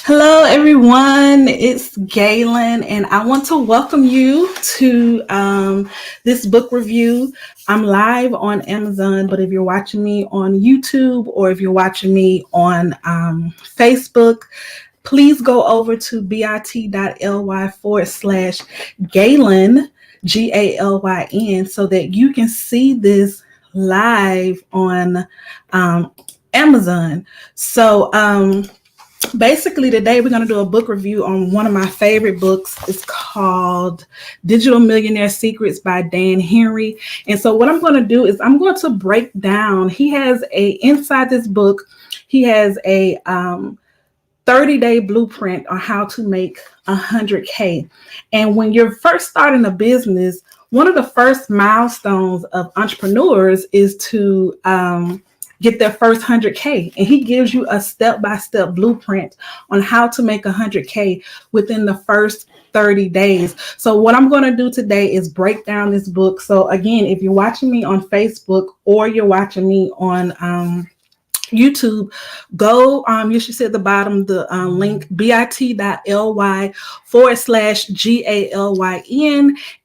Hello, everyone. It's Galyn, and I want to welcome you to this book review. I'm live on Amazon, but if you're watching me on YouTube or if you're watching me on Facebook, please go over to bit.ly/Galyn, Galyn, so that you can see this live on Amazon. So, basically, today we're going to do a book review on one of my favorite books. It's called Digital Millionaire Secrets by Dan Henry. And so what I'm going to do is I'm going to break down. Inside this book, he has a 30-day blueprint on how to make 100K. And when you're first starting a business, one of the first milestones of entrepreneurs is to get their first 100K. And he gives you a step-by-step blueprint on how to make 100K within the first 30 days. So what I'm going to do today is break down this book. So again, if you're watching me on Facebook or you're watching me on YouTube, go, you should see at the bottom the link bit.ly/Galyn,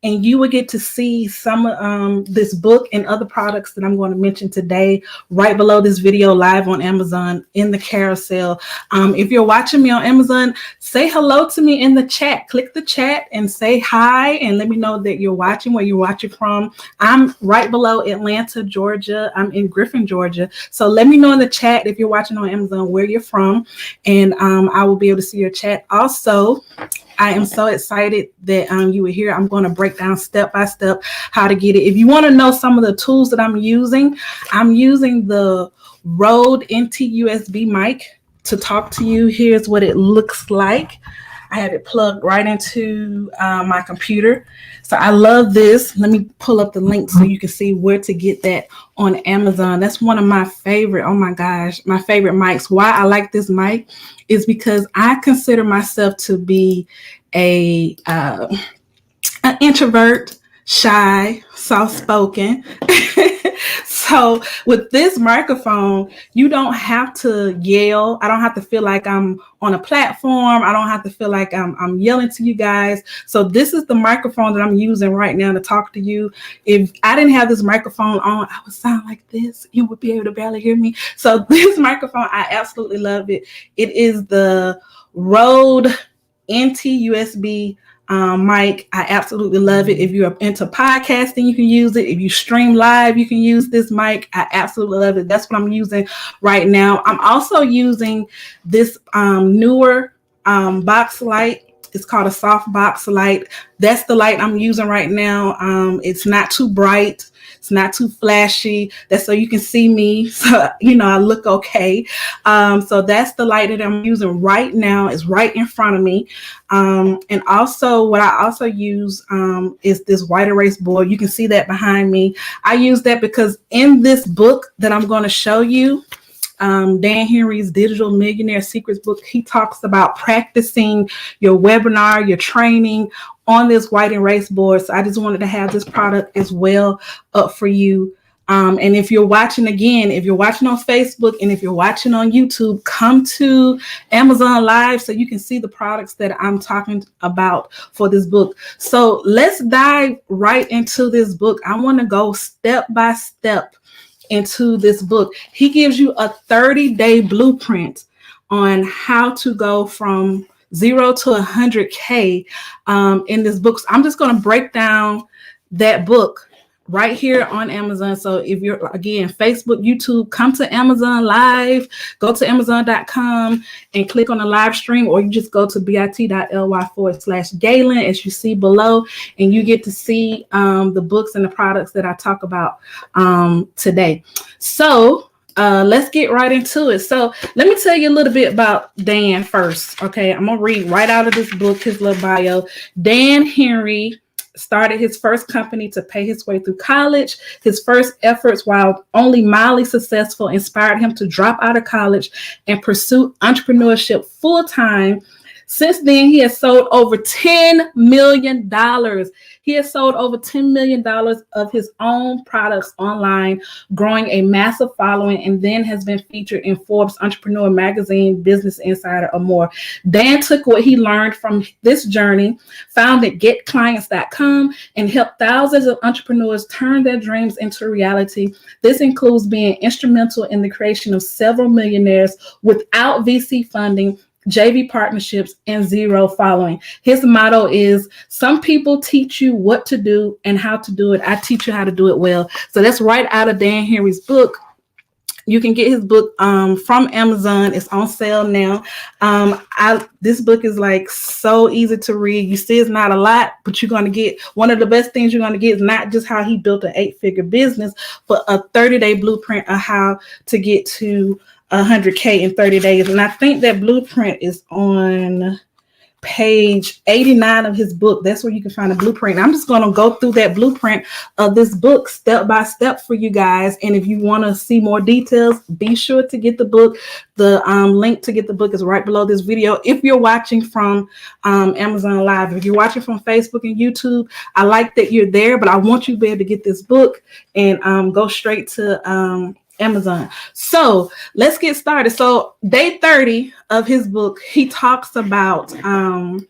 and you will get to see some of this book and other products that I'm going to mention today right below this video live on Amazon in the carousel. If you're watching me on Amazon, say hello to me in the chat. Click the chat and say hi and let me know that you're watching, where you're watching from. I'm right below Atlanta, Georgia. I'm in Griffin, Georgia. So let me know in the chat if you're watching on Amazon where you're from, and I will be able to see your chat. Also, I am so excited that you were here. I'm going to break down step by step how to get it. If you want to know some of the tools that I'm using the Rode NT USB mic to talk to you. Here's what it looks like. I have it plugged right into my computer. So I love this. Let me pull up the link so you can see where to get that on Amazon. That's one of my favorite, oh my gosh, my favorite mics. Why I like this mic is because I consider myself to be an introvert, shy, soft-spoken. So with this microphone, you don't have to yell. I don't have to feel like I'm on a platform. I don't have to feel like I'm yelling to you guys. So this is the microphone that I'm using right now to talk to you. If I didn't have this microphone on, I would sound like this. You would be able to barely hear me. So this microphone, I absolutely love it. It is the Rode NT USB mic. I absolutely love it. If you're into podcasting, you can use it. If you stream live, you can use this mic. I absolutely love it. That's what I'm using right now. I'm also using this newer box light. It's called a soft box light. That's the light I'm using right now. It's not too bright. It's not too flashy. That's so you can see me. So, I look okay. So that's the light that I'm using right now. It's right in front of me. And also what I also use is this white erase board. You can see that behind me. I use that because in this book that I'm going to show you, Dan Henry's Digital Millionaire Secrets book, he talks about practicing your webinar, your training on this white erase board. So I just wanted to have this product as well up for you. And if you're watching on Facebook and if you're watching on YouTube, come to Amazon Live so you can see the products that I'm talking about for this book. So let's dive right into this book. I want to go step by step into this book. He gives you a 30-day blueprint on how to go from 0 to 100K in this book. So I'm just going to break down that book right here on Amazon. So if you're, again, Facebook, YouTube, come to Amazon Live, go to Amazon.com and click on the live stream, or you just go to bit.ly/Galyn as you see below, and you get to see the books and the products that I talk about today. So let's get right into it. So let me tell you a little bit about Dan first. Okay, I'm going to read right out of this book, his little bio. Dan Henry started his first company to pay his way through college. His first efforts, while only mildly successful, inspired him to drop out of college and pursue entrepreneurship full-time. Since then, he has sold over $10 million. He has sold over $10 million of his own products online, growing a massive following, and then has been featured in Forbes Entrepreneur Magazine, Business Insider, or more. Dan took what he learned from this journey, founded GetClients.com, and helped thousands of entrepreneurs turn their dreams into reality. This includes being instrumental in the creation of several millionaires without VC funding, JV partnerships, and zero following. His motto is, some people teach you what to do and how to do it. I teach you how to do it well. So that's right out of Dan Henry's book. You can get his book from Amazon. It's on sale now. This book is like so easy to read. You see, it's not a lot, but you're going to get one of the best things you're going to get is not just how he built an 8-figure business, but a 30-day blueprint of how to get to 100K in 30 days. And I think that blueprint is on page 89 of his book. That's where you can find a blueprint. I'm just going to go through that blueprint of this book step by step for you guys. And if you want to see more details, be sure to get the book. The link to get the book is right below this video. If you're watching from Amazon Live, if you're watching from Facebook and YouTube, I like that you're there, but I want you to be able to get this book and go straight to Amazon. So let's get started. So day 30 of his book, he talks about you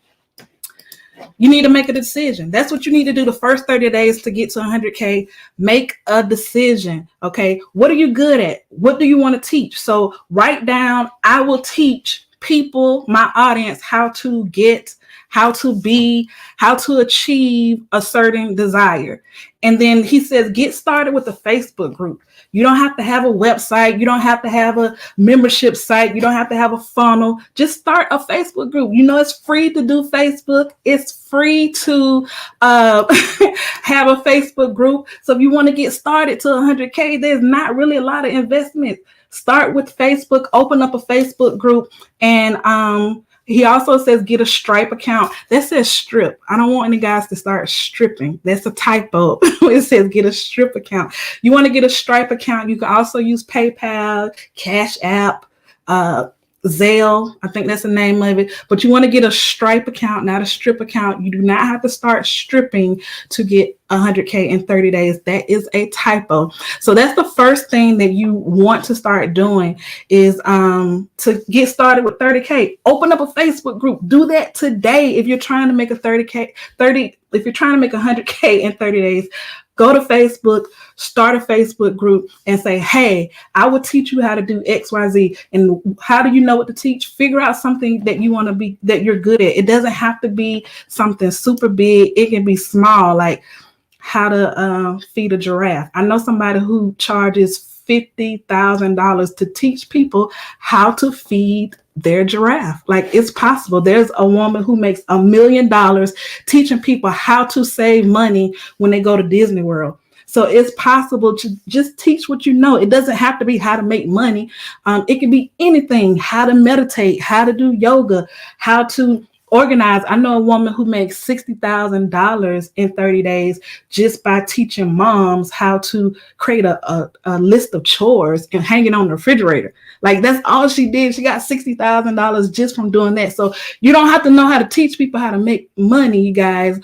need to make a decision. That's what you need to do the first 30 days to get to 100K. Make a decision. Okay. What are you good at? What do you want to teach? So write down, I will teach people, my audience, how to get, how to be, how to achieve a certain desire. And then he says, get started with a Facebook group. You don't have to have a website. You don't have to have a membership site. You don't have to have a funnel. Just start a Facebook group. You know, it's free to do Facebook. It's free to have a Facebook group. So if you want to get started to 100K, there's not really a lot of investment. Start with Facebook, open up a Facebook group, and he also says get a Stripe account. That says strip. I don't want any guys to start stripping. That's a typo. It says get a strip account. You want to get a Stripe account. You can also use PayPal, Cash App, Zelle. I think that's the name of it. But you want to get a Stripe account, not a strip account. You do not have to start stripping to get 100K in 30 days. That is a typo. So that's the first thing that you want to start doing is to get started with 30K. Open up a Facebook group. Do that today if you're trying to make a if you're trying to make 100K in 30 days. Go to Facebook, start a Facebook group, and say, hey, I will teach you how to do XYZ. And how do you know what to teach? Figure out something that you want to be, that you're good at. It doesn't have to be something super big. It can be small, like how to feed a giraffe. I know somebody who charges $50,000 to teach people how to feed their giraffe. Like, it's possible. There's a woman who makes $1 million teaching people how to save money when they go to Disney World. So it's possible to just teach what you know. It doesn't have to be how to make money. It can be anything, how to meditate, how to do yoga, how to organize. I know a woman who makes $60,000 in 30 days just by teaching moms how to create a list of chores and hang it on the refrigerator. Like, that's all she did. She got $60,000 just from doing that. So you don't have to know how to teach people how to make money, you guys.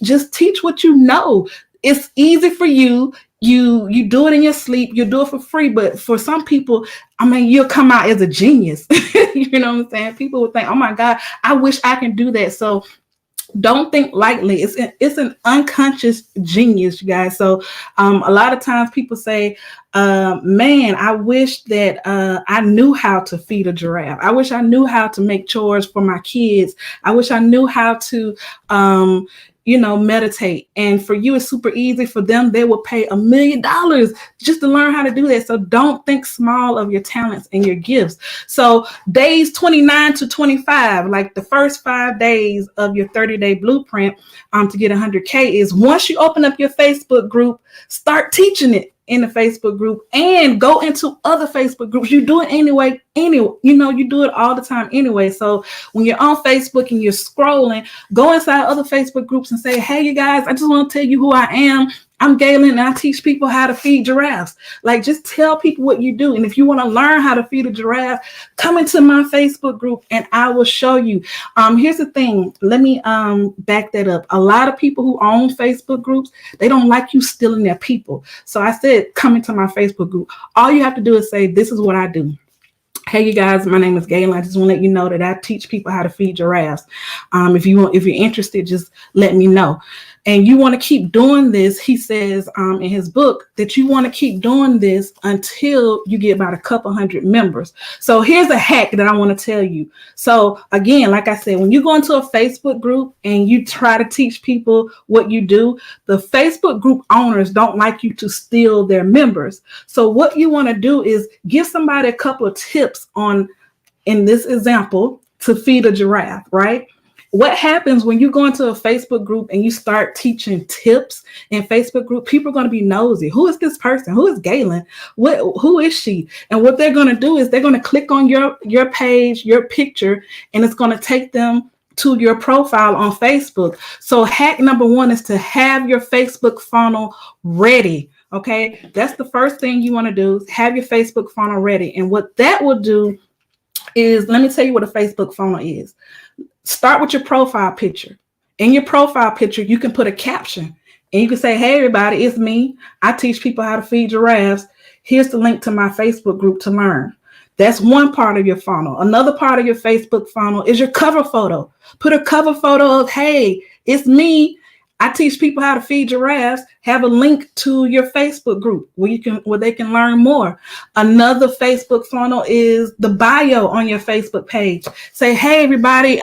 Just teach what you know. It's easy for you. You do it in your sleep. You do it for free. But for some people, I mean, you'll come out as a genius. You know what I'm saying? People would think, oh my God, I wish I can do that. So don't think lightly. It's an unconscious genius, you guys. So a lot of times people say, man, I wish that I knew how to feed a giraffe. I wish I knew how to make chores for my kids. I wish I knew how to meditate. And for you, it's super easy. For them, they will pay $1 million just to learn how to do that. So don't think small of your talents and your gifts. So days 29 to 25, like the first 5 days of your 30-day blueprint to get 100K is, once you open up your Facebook group, start teaching it in the Facebook group and go into other Facebook groups. You do it anyway. You do it all the time anyway. So when you're on Facebook and you're scrolling, go inside other Facebook groups and say, hey, you guys, I just want to tell you who I am. I'm Galyn and I teach people how to feed giraffes. Like, just tell people what you do. And if you want to learn how to feed a giraffe, come into my Facebook group and I will show you. Here's the thing. Let me back that up. A lot of people who own Facebook groups, they don't like you stealing their people. So I said, come into my Facebook group. All you have to do is say, this is what I do. Hey, you guys, my name is Galyn. I just want to let you know that I teach people how to feed giraffes. If you're interested, just let me know. And you want to keep doing this. He says in his book that you want to keep doing this until you get about a couple hundred members. So here's a hack that I want to tell you. So again, like I said, when you go into a Facebook group and you try to teach people what you do, the Facebook group owners don't like you to steal their members. So what you want to do is give somebody a couple of tips on, in this example, to feed a giraffe, right? What happens when you go into a Facebook group and you start teaching tips in Facebook group? People are going to be nosy. Who is this person? Who is Galyn? Who is she? And what they're going to do is they're going to click on your page, your picture, and it's going to take them to your profile on Facebook. So hack number one is to have your Facebook funnel ready. Okay, that's the first thing you want to do. Have your Facebook funnel ready. And what that will do is, let me tell you what a Facebook funnel is. Start with your profile picture. In your profile picture, you can put a caption and you can say, hey, everybody, it's me. I teach people how to feed giraffes. Here's the link to my Facebook group to learn. That's one part of your funnel. Another part of your Facebook funnel is your cover photo. Put a cover photo of, hey, it's me. I teach people how to feed giraffes. Have a link to your Facebook group where they can learn more. Another Facebook funnel is the bio on your Facebook page. Say, hey, everybody,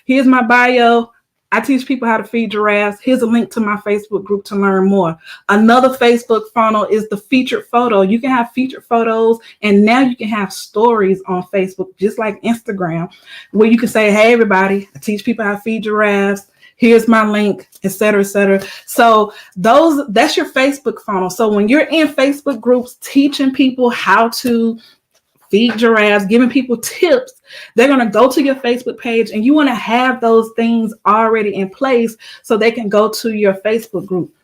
here's my bio. I teach people how to feed giraffes. Here's a link to my Facebook group to learn more. Another Facebook funnel is the featured photo. You can have featured photos, and now you can have stories on Facebook, just like Instagram, where you can say, hey, everybody, I teach people how to feed giraffes. Here's my link, et cetera, et cetera. So that's your Facebook funnel. So when you're in Facebook groups teaching people how to feed giraffes, giving people tips, they're going to go to your Facebook page, and you want to have those things already in place so they can go to your Facebook group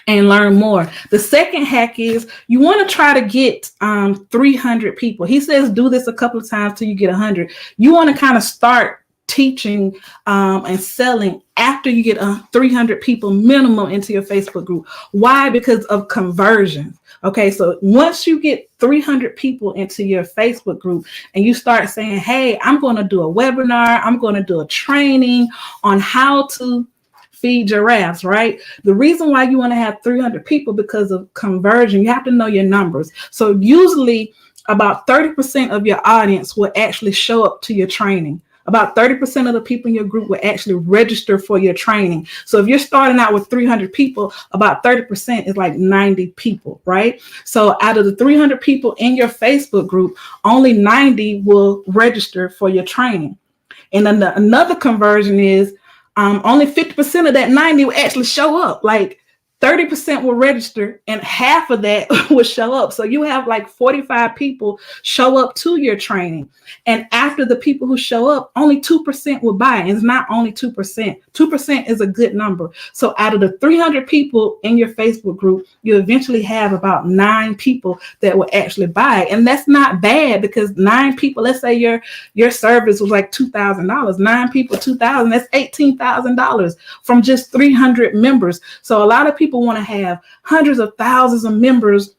and learn more. The second hack is you want to try to get 300 people. He says do this a couple of times till you get 100. You want to kind of start teaching and selling after you get 300 people minimum into your Facebook group. Why? Because of conversions. Okay, so once you get 300 people into your Facebook group and you start saying, hey, I'm going to do a webinar, I'm going to do a training on how to feed giraffes, right? The reason why you want to have 300 people because of conversion, you have to know your numbers. So usually about 30% of your audience will actually show up to your training. About 30% of the people in your group will actually register for your training. So if you're starting out with 300 people, about 30% is like 90 people, right? So out of the 300 people in your Facebook group, only 90 will register for your training. And then another conversion is only 50% of that 90 will actually show up. Like 30% will register and half of that will show up. So you have like 45 people show up to your training. And after the people who show up, only 2% will buy. And it's not only 2%. 2% is a good number. So out of the 300 people in your Facebook group, you eventually have about 9 people that will actually buy. And that's not bad because 9 people, let's say your service was like $2,000. 9 people, $2,000, that's $18,000 from just 300 members. So a lot of people want to have hundreds of thousands of members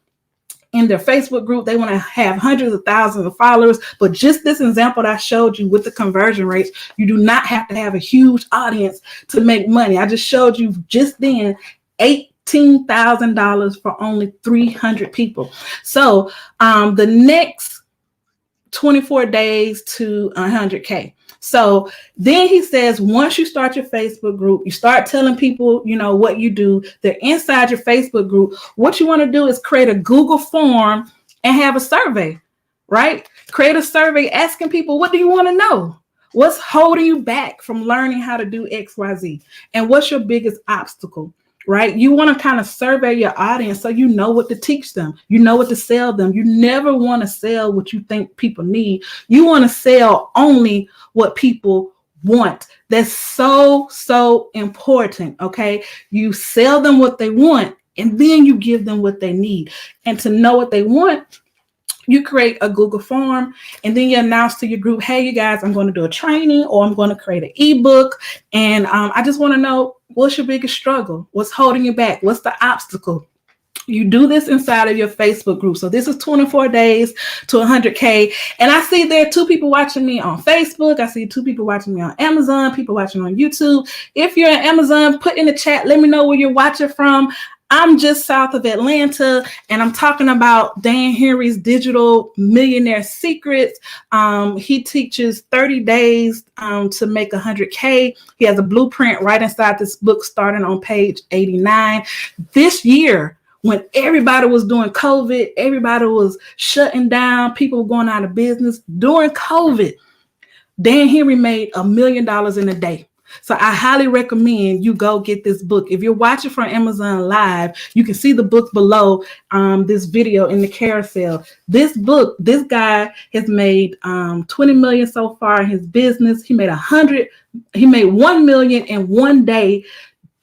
in their Facebook group. They want to have hundreds of thousands of followers. But just this example that I showed you with the conversion rates, you do not have to have a huge audience to make money. I just showed you just then $18,000 for only 300 people. So the next 24 days to 100K. So then he says, once you start your Facebook group, you start telling people, what you do. They're inside your Facebook group. What you want to do is create a Google form and have a survey, right? Create a survey asking people, what do you want to know? What's holding you back from learning how to do X, Y, Z? And what's your biggest obstacle? Right? You want to kind of survey your audience so you know what to teach them. You know what to sell them. You never want to sell what you think people need. You want to sell only what people want. That's so important. Okay. You sell them what they want, and then you give them what they need. And to know what they want, you create a Google form, and then you announce to your group, hey, you guys, I'm going to do a training, or I'm going to create an ebook. And I just want to know, what's your biggest struggle? What's holding you back? What's the obstacle? You do this inside of your Facebook group. So this is 24 days to 100K. And I see there are 2 people watching me on Facebook. I see 2 people watching me on Amazon, people watching on YouTube. If you're on Amazon, put in the chat, let me know where you're watching from. I'm just south of Atlanta, and I'm talking about Dan Henry's Digital Millionaire Secrets. He teaches 30 days to make 100K. He has a blueprint right inside this book starting on page 89. This year, when everybody was doing COVID, everybody was shutting down, people were going out of business. During COVID, Dan Henry made $1 million in a day. So I highly recommend you go get this book. If you're watching from Amazon Live, you can see the book below this video in the carousel. This book, this guy has made 20 million so far in his business. He made 1 million in one day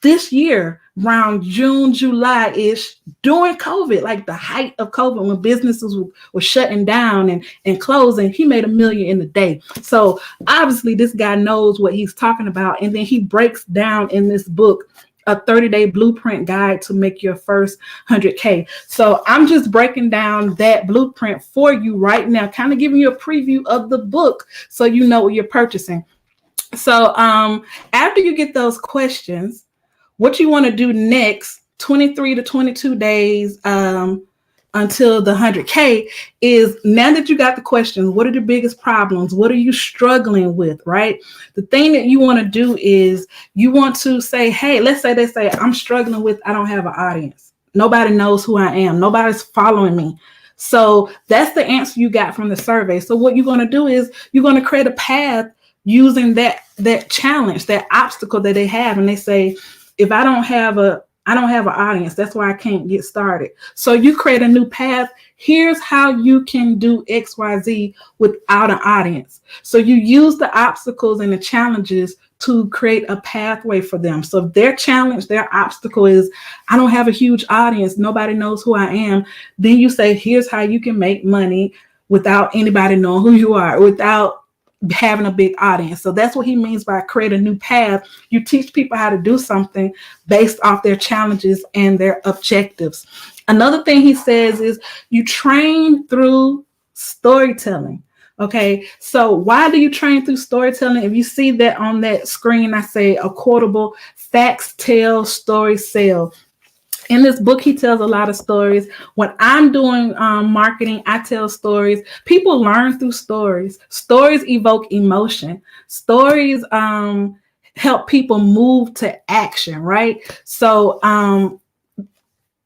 this year, around June, July-ish, during COVID, like the height of COVID, when businesses were shutting down and closing. He made $1 million in a day. So obviously this guy knows what he's talking about. And then he breaks down in this book a 30-day blueprint guide to make your first 100K. So I'm just breaking down that blueprint for you right now, kind of giving you a preview of the book so you know what you're purchasing. So after you get those questions, what you want to do next, 23 to 22 days until the 100K, is now that you got the questions, what are the biggest problems? What are you struggling with, right? The thing that you want to do is you want to say, hey, let's say they say, I'm struggling with, I don't have an audience. Nobody knows who I am. Nobody's following me. So that's the answer you got from the survey. So what you're going to do is you're going to create a path using that challenge, that obstacle that they have. And they say, if I don't have an audience, that's why I can't get started. So you create a new path. Here's how you can do XYZ without an audience. So you use the obstacles and the challenges to create a pathway for them. So their challenge, their obstacle is, I don't have a huge audience. Nobody knows who I am. Then you say, here's how you can make money without anybody knowing who you are, without having a big audience. So that's what he means by create a new path. You teach people how to do something based off their challenges and their objectives. Another thing he says is you train through storytelling. Okay, so why do you train through storytelling? If you see that on that screen, I say a quotable: facts tell, stories sell. In this book, he tells a lot of stories. When I'm doing marketing, I tell stories. People learn through stories. Stories evoke emotion. Stories help people move to action, right? So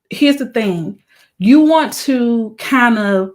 here's the thing. You want to kind of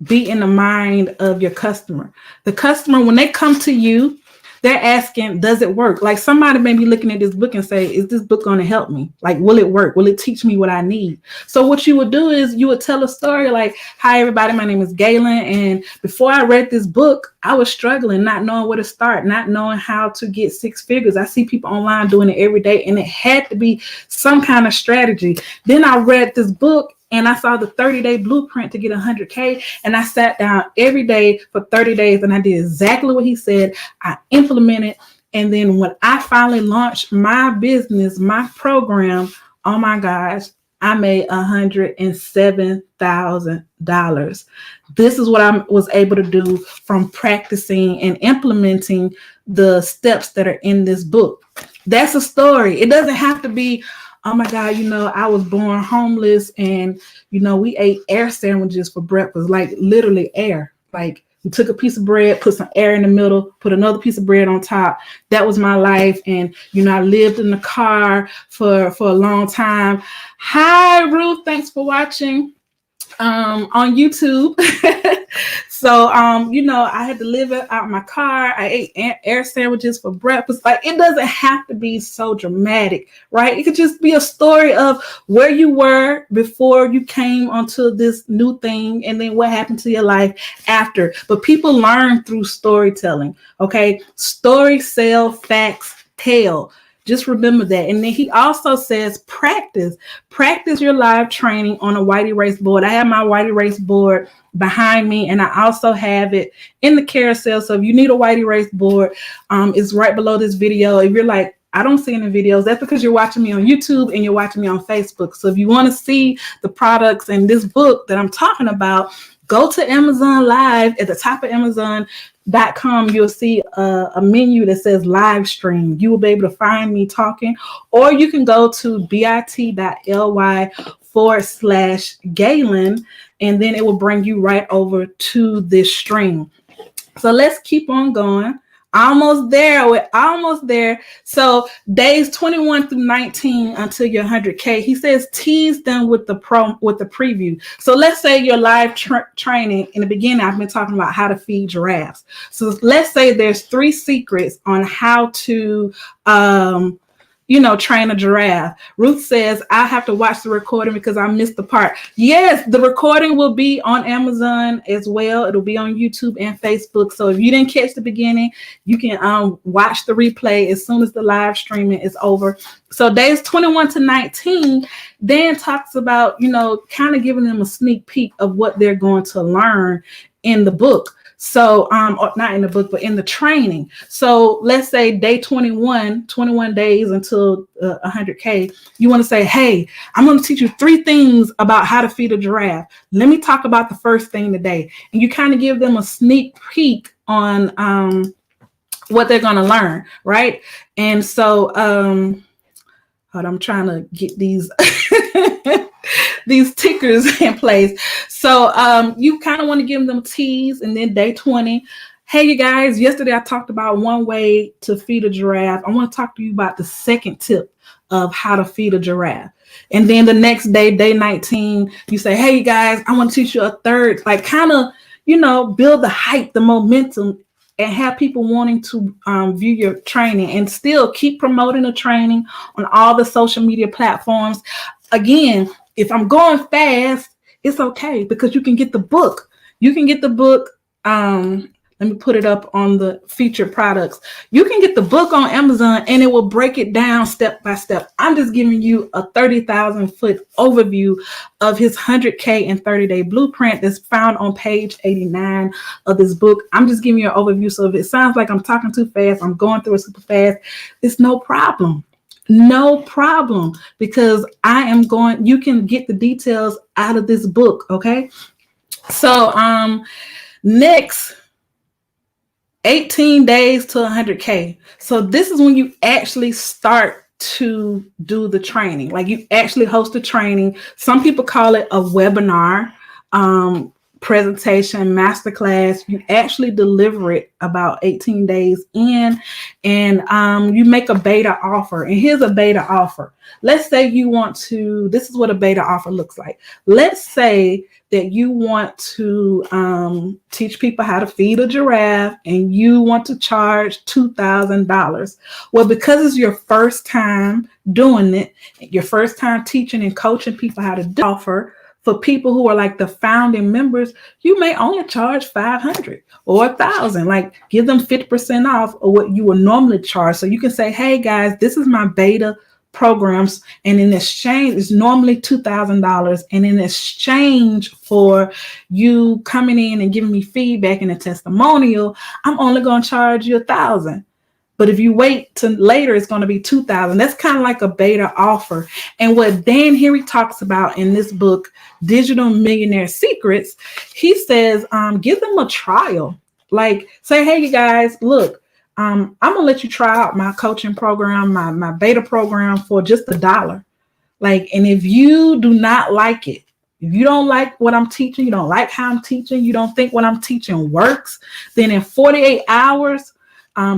be in the mind of your customer. The customer, when they come to you, they're asking, does it work? Like somebody may be looking at this book and say, is this book going to help me? Like, will it work? Will it teach me what I need? So what you would do is you would tell a story like, hi, everybody, my name is Galyn. And before I read this book, I was struggling, not knowing where to start, not knowing how to get 6 figures. I see people online doing it every day, and it had to be some kind of strategy. Then I read this book, and I saw the 30-day blueprint to get 100K. And I sat down every day for 30 days and I did exactly what he said. I implemented. And then when I finally launched my business, my program, oh my gosh, I made $107,000. This is what I was able to do from practicing and implementing the steps that are in this book. That's a story. It doesn't have to be, oh my God, I was born homeless and, we ate air sandwiches for breakfast, like literally air. Like we took a piece of bread, put some air in the middle, put another piece of bread on top. That was my life. And, I lived in the car for a long time. Hi, Ruth. Thanks for watching. on YouTube. So, I had to live out my car. I ate air sandwiches for breakfast. Like, it doesn't have to be so dramatic, right? It could just be a story of where you were before you came onto this new thing, and then what happened to your life after. But people learn through storytelling, okay? Story, sell, facts, tell. Just remember that. And then he also says practice your live training on a white erase board. I have my white erase board behind me, and I also have it in the carousel. So if you need a white erase board, it's right below this video. If you're like, I don't see any videos, that's because you're watching me on YouTube and you're watching me on Facebook. So if you want to see the products and this book that I'm talking about, go to Amazon Live. At the top of Amazon.com, you'll see a menu that says live stream. You will be able to find me talking, or you can go to bit.ly/Galyn, and then it will bring you right over to this stream. So let's keep on going. Almost there. We're almost there. So days 21 through 19 until your 100K. He says tease them with the preview. So let's say your live training. In the beginning, I've been talking about how to feed giraffes. So let's say there's 3 secrets on how to train a giraffe. Ruth says, I have to watch the recording because I missed the part. Yes, the recording will be on Amazon as well. It'll be on YouTube and Facebook. So if you didn't catch the beginning, you can watch the replay as soon as the live streaming is over. So days 21 to 19, Dan talks about, kind of giving them a sneak peek of what they're going to learn in the book. So, not in the book, but in the training. So let's say day 21 days until 100K, you want to say, hey, I'm going to teach you 3 things about how to feed a giraffe. Let me talk about the first thing today. And you kind of give them a sneak peek on what they're going to learn, right? And so, I'm trying to get these these tickers in place. So you kind of want to give them a tease. And then day 20, hey, you guys, yesterday I talked about one way to feed a giraffe. I want to talk to you about the second tip of how to feed a giraffe. And then the next day, day 19, you say, hey, you guys, I want to teach you a third, like kind of, build the hype, the momentum, and have people wanting to view your training, and still keep promoting the training on all the social media platforms. Again, if I'm going fast, it's okay, because you can get the book. You can get the book. Let me put it up on the featured products. You can get the book on Amazon, and it will break it down step by step. I'm just giving you a 30,000 foot overview of his 100K and 30-day blueprint that's found on page 89 of this book. I'm just giving you an overview. So if it sounds like I'm talking too fast, I'm going through it super fast, it's no problem. No problem, because you can get the details out of this book. Okay. So, next 18 days to 100K. So this is when you actually start to do the training. Like, you actually host a training. Some people call it a webinar, presentation, masterclass. You actually deliver it about 18 days in, and you make a beta offer. And here's a beta offer. Let's say this is what a beta offer looks like. Let's say that you want to teach people how to feed a giraffe, and you want to charge $2,000. Well, because it's your first time doing it, your first time teaching and coaching people how to do offer, for people who are like the founding members, you may only charge $500 or $1,000. Like, give them 50% off of what you would normally charge. So you can say, hey guys, this is my beta programs, and in exchange, it's normally $2,000. And in exchange for you coming in and giving me feedback and a testimonial, I'm only going to charge you $1,000. But if you wait till later, it's going to be $2,000. That's kind of like a beta offer. And what Dan Henry talks about in this book, Digital Millionaire Secrets, he says, give them a trial. Like, say, hey, you guys, look, I'm going to let you try out my coaching program, my beta program for just $1. Like, and if you do not like it, if you don't like what I'm teaching, you don't like how I'm teaching, you don't think what I'm teaching works, then in 48 hours,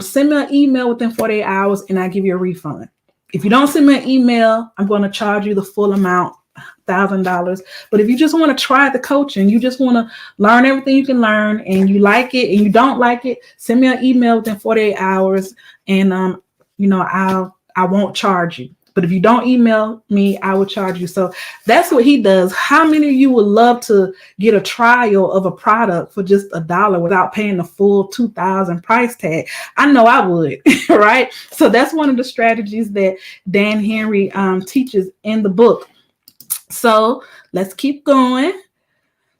send me an email within 48 hours and I'll give you a refund. If you don't send me an email, I'm going to charge you the full amount, $1,000. But if you just want to try the coaching, you just want to learn everything you can learn, and you like it and you don't like it, send me an email within 48 hours, and I won't charge you. But if you don't email me, I will charge you. So that's what he does. How many of you would love to get a trial of a product for just $1 without paying the full $2,000 price tag? I know I would, right? So that's one of the strategies that Dan Henry teaches in the book. So let's keep going.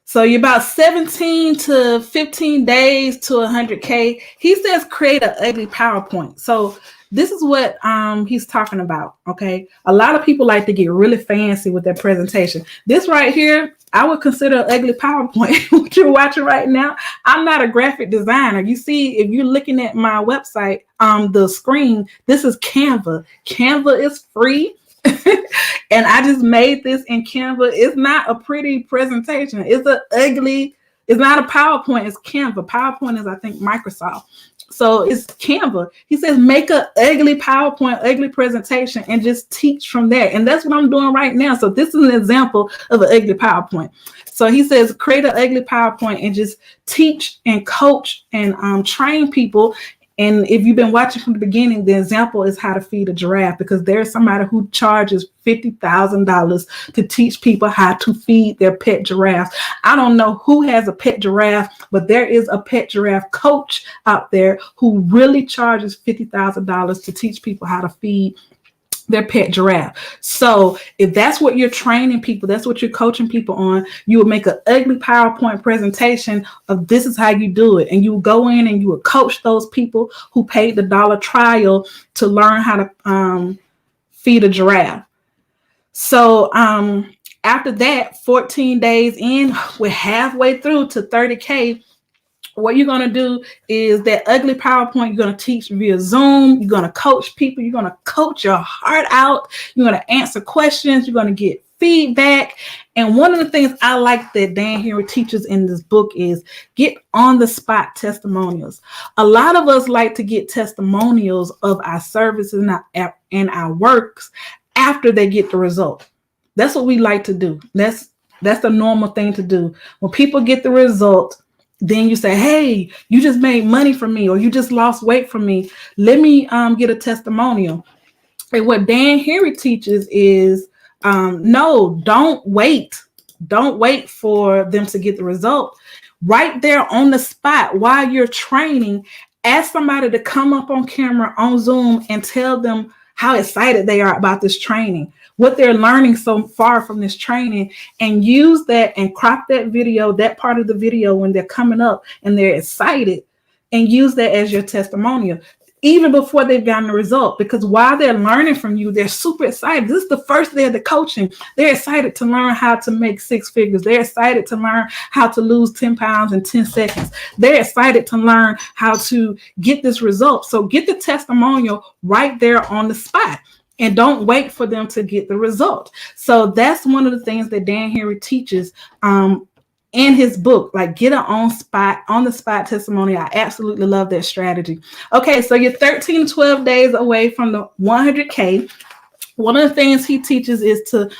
So you're about 17 to 15 days to 100K. He says create an ugly PowerPoint. So this is what he's talking about, okay? A lot of people like to get really fancy with their presentation. This right here, I would consider an ugly PowerPoint. What you're watching right now, I'm not a graphic designer. You see, if you're looking at my website, the screen, this is Canva. Canva is free. And I just made this in Canva. It's not a pretty presentation. It's not a PowerPoint, it's Canva. PowerPoint is, I think, Microsoft. So it's Canva. He says, make an ugly PowerPoint, ugly presentation, and just teach from there. And that's what I'm doing right now. So this is an example of an ugly PowerPoint. So he says, create an ugly PowerPoint and just teach and coach and train people. And if you've been watching from the beginning, the example is how to feed a giraffe, because there's somebody who charges $50,000 to teach people how to feed their pet giraffes. I don't know who has a pet giraffe, but there is a pet giraffe coach out there who really charges $50,000 to teach people how to feed their pet giraffe. So if that's what you're training people, that's what you're coaching people on, you would make an ugly PowerPoint presentation of this is how you do it. And you would go in and you would coach those people who paid the $1 trial to learn how to feed a giraffe. So after that, 14 days in, we're halfway through to 30K. What you're going to do is that ugly PowerPoint, you're going to teach via Zoom. You're going to coach people. You're going to coach your heart out. You're going to answer questions. You're going to get feedback. And one of the things I like that Dan Henry teaches in this book is get on the spot testimonials. A lot of us like to get testimonials of our services and our works after they get the result. That's what we like to do. That's the normal thing to do. When people get the result, then you say, hey, you just made money from me, or you just lost weight from me. Let me get a testimonial. And what Dan Henry teaches is, no, don't wait. Don't wait for them to get the result. Right there on the spot while you're training, ask somebody to come up on camera on Zoom and tell them how excited they are about this training, what they're learning so far from this training, and use that and crop that video, that part of the video when they're coming up and they're excited, and use that as your testimonial, even before they've gotten the result. Because while they're learning from you, they're super excited. This is the first day of the coaching. They're excited to learn how to make 6 figures. They're excited to learn how to lose 10 pounds in 10 seconds. They're excited to learn how to get this result. So get the testimonial right there on the spot. And don't wait for them to get the result. So that's one of the things that Dan Henry teaches in his book, like get an on the spot testimony. I absolutely love that strategy. Okay, so you're 13 to 12 days away from the 100K. One of the things he teaches is to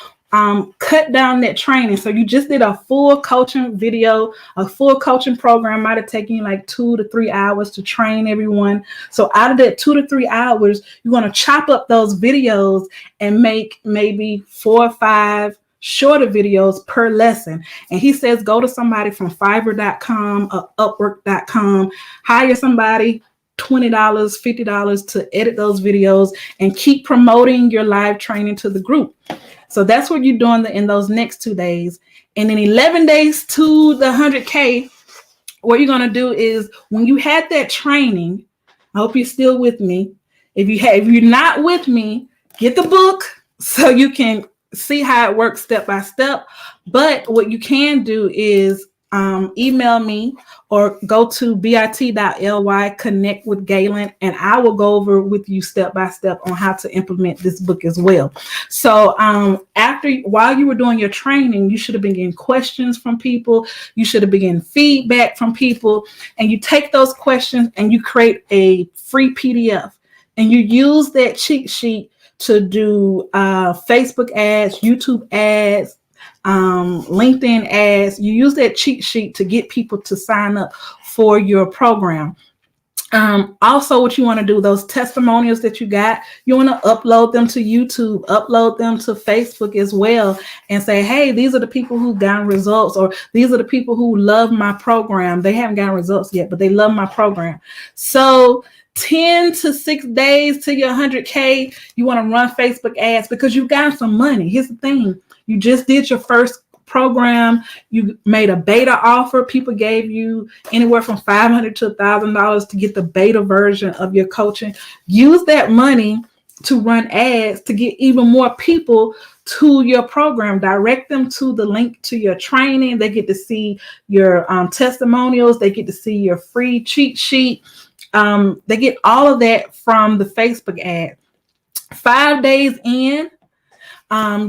cut down that training. So you just did a full coaching video, a full coaching program might have taken you like 2 to 3 hours to train everyone. So out of that 2 to 3 hours, you're going to chop up those videos and make maybe 4 or 5 shorter videos per lesson. And he says, go to somebody from Fiverr.com or Upwork.com, hire somebody, $20, $50 to edit those videos, and keep promoting your live training to the group. So that's what you're doing in those next 2 days. And in 11 days to the 100K, what you're going to do is when you had that training, I hope you're still with me. If you're not with me, get the book so you can see how it works step by step. But what you can do is email me or go to bit.ly, connect with Galyn, and I will go over with you step by step on how to implement this book as well. So while you were doing your training, you should have been getting questions from people. You should have been getting feedback from people, and you take those questions and you create a free PDF, and you use that cheat sheet to do Facebook ads, YouTube ads, LinkedIn ads. You use that cheat sheet to get people to sign up for your program. Also, what you want to do, those testimonials that you got, you want to upload them to YouTube, upload them to Facebook as well, and say, hey, these are the people who got results, or these are the people who love my program. They haven't gotten results yet, but they love my program. So 10 to 6 days to your 100K, you want to run Facebook ads because you got some money. Here's the thing. You just did your first program. You made a beta offer. People gave you anywhere from $500 to $1,000 to get the beta version of your coaching. Use that money to run ads to get even more people to your program. Direct them to the link to your training. They get to see your testimonials. They get to see your free cheat sheet. They get all of that from the Facebook ad. 5 days in,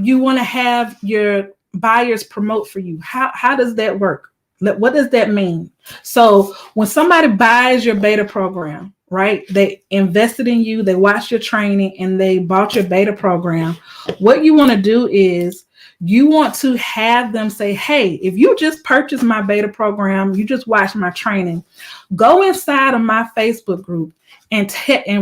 you want to have your buyers promote for you. How does that work? What does that mean? So when somebody buys your beta program, right, they invested in you, they watched your training, and they bought your beta program, what you want to do is you want to have them say, hey, if you just purchased my beta program, you just watched my training, go inside of my Facebook group and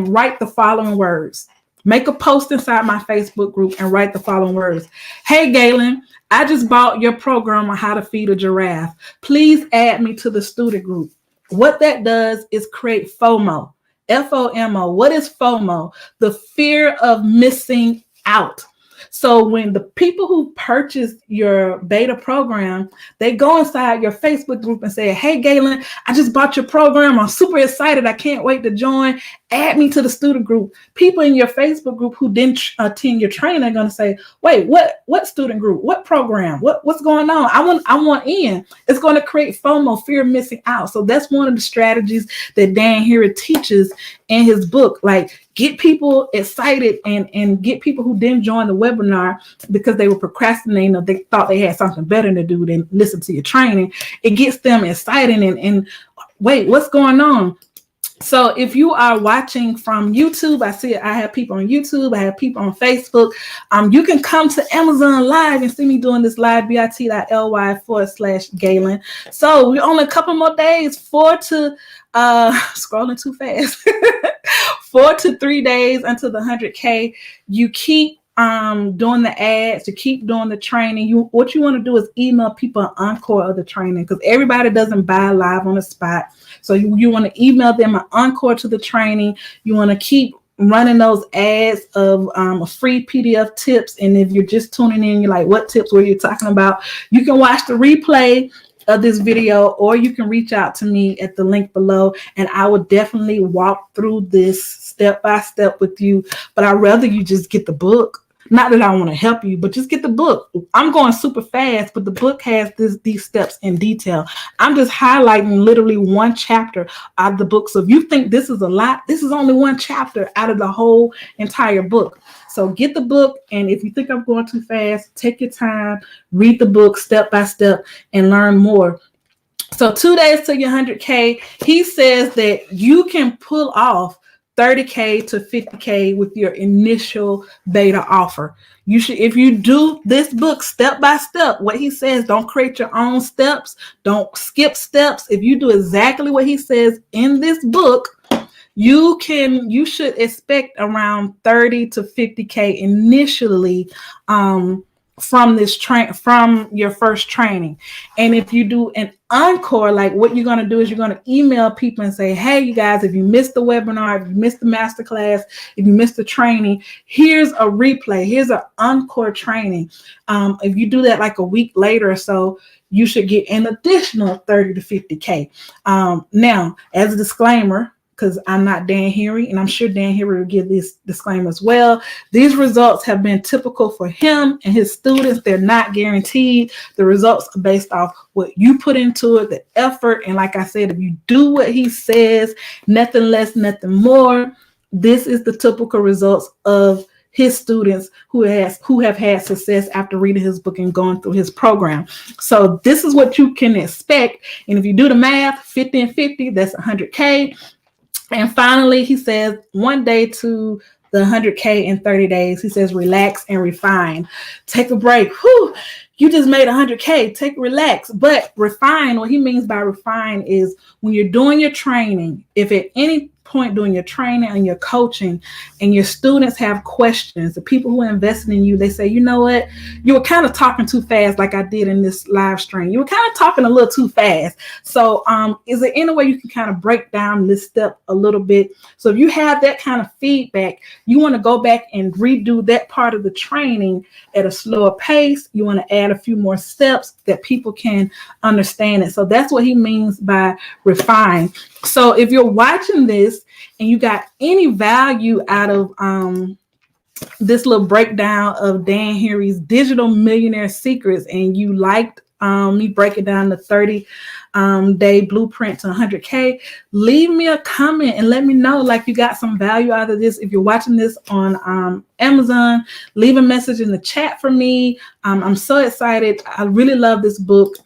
write the following words. Make a post inside my Facebook group and write the following words. Hey, Galyn, I just bought your program on how to feed a giraffe. Please add me to the student group. What that does is create FOMO. FOMO. What is FOMO? The fear of missing out. So when the people who purchased your beta program, they go inside your Facebook group and say, hey, Galyn, I just bought your program. I'm super excited. I can't wait to join. Add me to the student group. People in your Facebook group who didn't attend your training are going to say, wait, what student group? What program? What's going on? I want in. It's going to create FOMO, fear of missing out. So that's one of the strategies that Dan Harry teaches in his book. Like, get people excited and get people who didn't join the webinar because they were procrastinating or they thought they had something better to do than listen to your training. It gets them excited and wait, what's going on? So if you are watching from YouTube, I have people on YouTube, I have people on Facebook. You can come to Amazon Live and see me doing this live, bit.ly/Galyn. So we're only a couple more days, scrolling too fast, 4 to 3 days until the 100K. You keep doing the ads, you keep doing the training. What you want to do is email people an encore of the training, because everybody doesn't buy live on the spot. So you want to email them an encore to the training. You want to keep running those ads of free PDF tips. And if you're just tuning in, you're like, what tips were you talking about? You can watch the replay of this video, or you can reach out to me at the link below, and I will definitely walk through this step by step with you. But I'd rather you just get the book. Not that I want to help you, but just get the book. I'm going super fast, but the book has these steps in detail. I'm just highlighting literally one chapter out of the book. So if you think this is a lot, this is only one chapter out of the whole entire book. So get the book, and if you think I'm going too fast, take your time, read the book step by step, and learn more. So 2 days to your 100K, he says that you can pull off 30K to 50K with your initial beta offer. You should, if you do this book step by step, what he says, don't create your own steps, don't skip steps. If you do exactly what he says in this book, you should expect around 30 to 50K initially from your first training. And if you do an encore, like what you're going to do is you're going to email people and say, hey, you guys, if you missed the webinar, if you missed the masterclass, if you missed the training, here's a replay, here's an encore training. If you do that like a week later or so, you should get an additional 30 to 50K. Now, as a disclaimer, because I'm not Dan Harry, and I'm sure Dan Harry will give this disclaimer as well. These results have been typical for him and his students. They're not guaranteed. The results are based off what you put into it, the effort. And like I said, if you do what he says, nothing less, nothing more, this is the typical results of his students who have had success after reading his book and going through his program. So this is what you can expect. And if you do the math, 50 and 50, that's 100K. And finally, he says 1 day to the 100K in 30 days. He says, relax and refine. Take a break. Whew, you just made 100K. Take relax. But refine, what he means by refine is when you're doing your training, if at any point during your training and your coaching and your students have questions, the people who are investing in you, they say, you know what, you were kind of talking too fast, like I did in this live stream. You were kind of talking a little too fast. So is there any way you can kind of break down this step a little bit? So if you have that kind of feedback, you want to go back and redo that part of the training at a slower pace. You want to add a few more steps that people can understand it. So that's what he means by refine. So if you're watching this and you got any value out of this little breakdown of Dan Henry's digital millionaire secrets, and you liked me breaking down the 30-day blueprint to 100K, leave me a comment and let me know like you got some value out of this. If you're watching this on Amazon, leave a message in the chat for me. I'm so excited. I really love this book.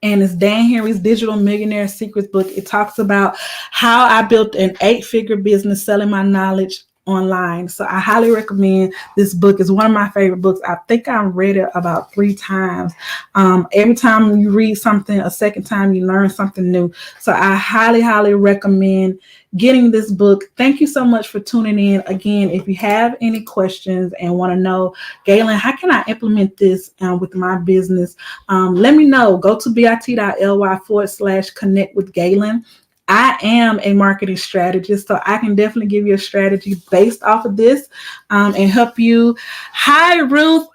And it's Dan Henry's Digital Millionaire Secrets book. It talks about how I built an 8-figure business selling my knowledge online. So I highly recommend this book. It's one of my favorite books. I think I've read it about 3 times. Every time you read something a second time, you learn something new. So I highly, highly recommend getting this book. Thank you so much for tuning in. Again, if you have any questions and want to know, Galyn, how can I implement this with my business? Let me know. Go to bit.ly/connect with Galyn. I am a marketing strategist, so I can definitely give you a strategy based off of this and help you. Hi, Ruth.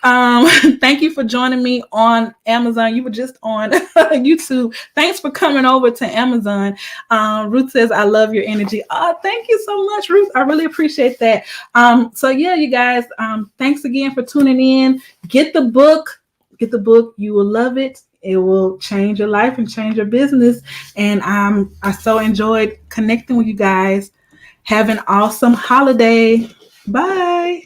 Thank you for joining me on Amazon. You were just on YouTube. Thanks for coming over to Amazon. Ruth says, I love your energy. Oh, thank you so much, Ruth. I really appreciate that. So yeah, you guys, thanks again for tuning in. Get the book. Get the book. You will love it. It will change your life and change your business. And I so enjoyed connecting with you guys. Have an awesome holiday. Bye.